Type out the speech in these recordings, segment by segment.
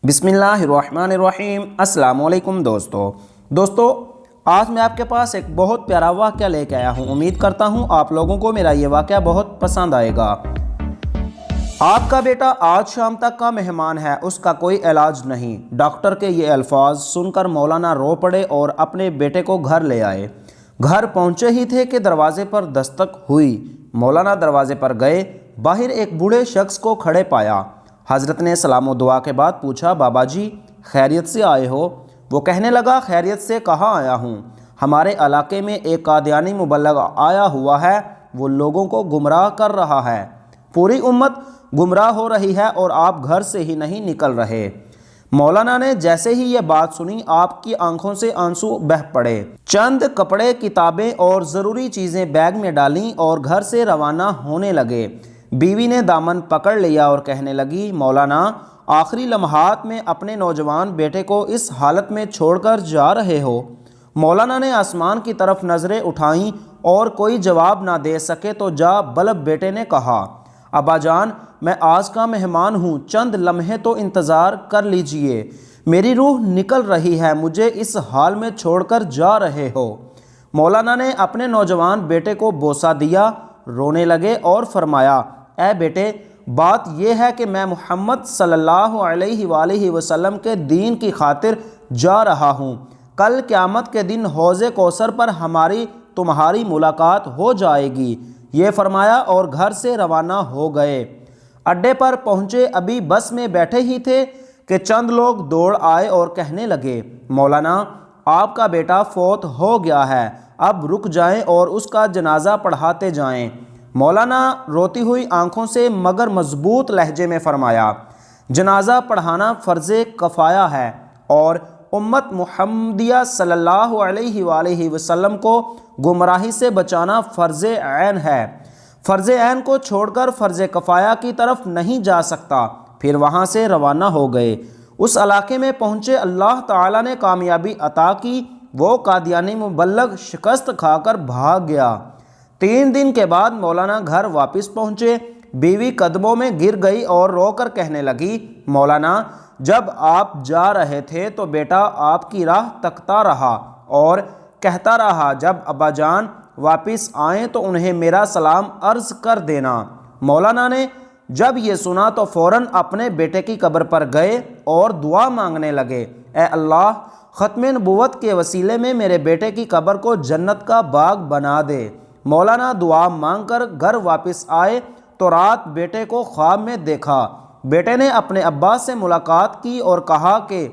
بسم اللہ الرحمن الرحیم۔ السلام علیکم دوستو آج میں آپ کے پاس ایک بہت پیارا واقعہ لے کے آیا ہوں۔ امید کرتا ہوں آپ لوگوں کو میرا یہ واقعہ بہت پسند آئے گا۔ آپ کا بیٹا آج شام تک کا مہمان ہے، اس کا کوئی علاج نہیں۔ ڈاکٹر کے یہ الفاظ سن کر مولانا رو پڑے اور اپنے بیٹے کو گھر لے آئے۔ گھر پہنچے ہی تھے کہ دروازے پر دستک ہوئی۔ مولانا دروازے پر گئے، باہر ایک بوڑھے شخص کو کھڑے پایا۔ حضرت نے سلام و دعا کے بعد پوچھا، بابا جی خیریت سے آئے ہو؟ وہ کہنے لگا، خیریت سے کہاں آیا ہوں، ہمارے علاقے میں ایک قادیانی مبلغ آیا ہوا ہے، وہ لوگوں کو گمراہ کر رہا ہے، پوری امت گمراہ ہو رہی ہے اور آپ گھر سے ہی نہیں نکل رہے۔ مولانا نے جیسے ہی یہ بات سنی، آپ کی آنکھوں سے آنسو بہہ پڑے۔ چند کپڑے، کتابیں اور ضروری چیزیں بیگ میں ڈالیں اور گھر سے روانہ ہونے لگے۔ بیوی نے دامن پکڑ لیا اور کہنے لگی، مولانا آخری لمحات میں اپنے نوجوان بیٹے کو اس حالت میں چھوڑ کر جا رہے ہو؟ مولانا نے آسمان کی طرف نظریں اٹھائیں اور کوئی جواب نہ دے سکے تو جا بلب بیٹے نے کہا، ابا جان میں آج کا مہمان ہوں، چند لمحے تو انتظار کر لیجئے، میری روح نکل رہی ہے، مجھے اس حال میں چھوڑ کر جا رہے ہو؟ مولانا نے اپنے نوجوان بیٹے کو بوسہ دیا، رونے لگے اور فرمایا، اے بیٹے بات یہ ہے کہ میں محمد صلی اللہ علیہ وآلہ وسلم کے دین کی خاطر جا رہا ہوں۔ کل قیامت کے دن حوض کوثر پر تمہاری ملاقات ہو جائے گی، یہ فرمایا اور گھر سے روانہ ہو گئے۔ اڈے پر پہنچے، ابھی بس میں بیٹھے ہی تھے کہ چند لوگ دوڑ آئے اور کہنے لگے، مولانا آپ کا بیٹا فوت ہو گیا ہے، اب رک جائیں اور اس کا جنازہ پڑھاتے جائیں۔ مولانا روتی ہوئی آنکھوں سے مگر مضبوط لہجے میں فرمایا، جنازہ پڑھانا فرض کفایہ ہے اور امت محمدیہ صلی اللہ علیہ وآلہ وسلم کو گمراہی سے بچانا فرض عین ہے، فرض عین کو چھوڑ کر فرض کفایہ کی طرف نہیں جا سکتا۔ پھر وہاں سے روانہ ہو گئے۔ اس علاقے میں پہنچے، اللہ تعالیٰ نے کامیابی عطا کی، وہ قادیانی مبلغ شکست کھا کر بھاگ گیا۔ 3 دن کے بعد مولانا گھر واپس پہنچے۔ بیوی قدموں میں گر گئی اور رو کر کہنے لگی، مولانا جب آپ جا رہے تھے تو بیٹا آپ کی راہ تکتا رہا اور کہتا رہا، جب ابا جان واپس آئیں تو انہیں میرا سلام عرض کر دینا۔ مولانا نے جب یہ سنا تو فوراً اپنے بیٹے کی قبر پر گئے اور دعا مانگنے لگے، اے اللہ ختم نبوت کے وسیلے میں میرے بیٹے کی قبر کو جنت کا باغ بنا دے۔ مولانا دعا مانگ کر گھر واپس آئے تو رات بیٹے کو خواب میں دیکھا۔ بیٹے نے اپنے ابا سے ملاقات کی اور کہا کہ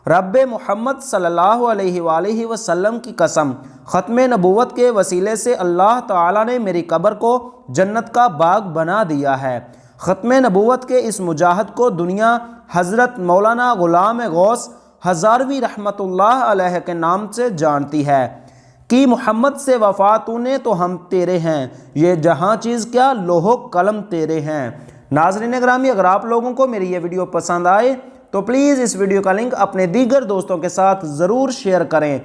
رب محمد صلی اللہ علیہ وآلہ وسلم کی قسم، ختم نبوت کے وسیلے سے اللہ تعالیٰ نے میری قبر کو جنت کا باغ بنا دیا ہے۔ ختم نبوت کے اس مجاہد کو دنیا حضرت مولانا غلام غوث ہزاروی رحمۃ اللہ علیہ کے نام سے جانتی ہے کہ محمد سے وفا تو نے تو ہم تیرے ہیں، یہ جہاں چیز کیا لوح و قلم تیرے ہیں۔ ناظرین گرامی، اگر آپ لوگوں کو میری یہ ویڈیو پسند آئے تو پلیز اس ویڈیو کا لنک اپنے دیگر دوستوں کے ساتھ ضرور شیئر کریں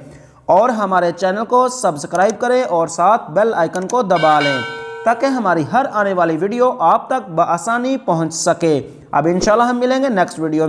اور ہمارے چینل کو سبسکرائب کریں اور ساتھ بیل آئیکن کو دبا لیں تاکہ ہماری ہر آنے والی ویڈیو آپ تک بآسانی پہنچ سکے۔ اب انشاءاللہ ہم ملیں گے نیکسٹ ویڈیو میں۔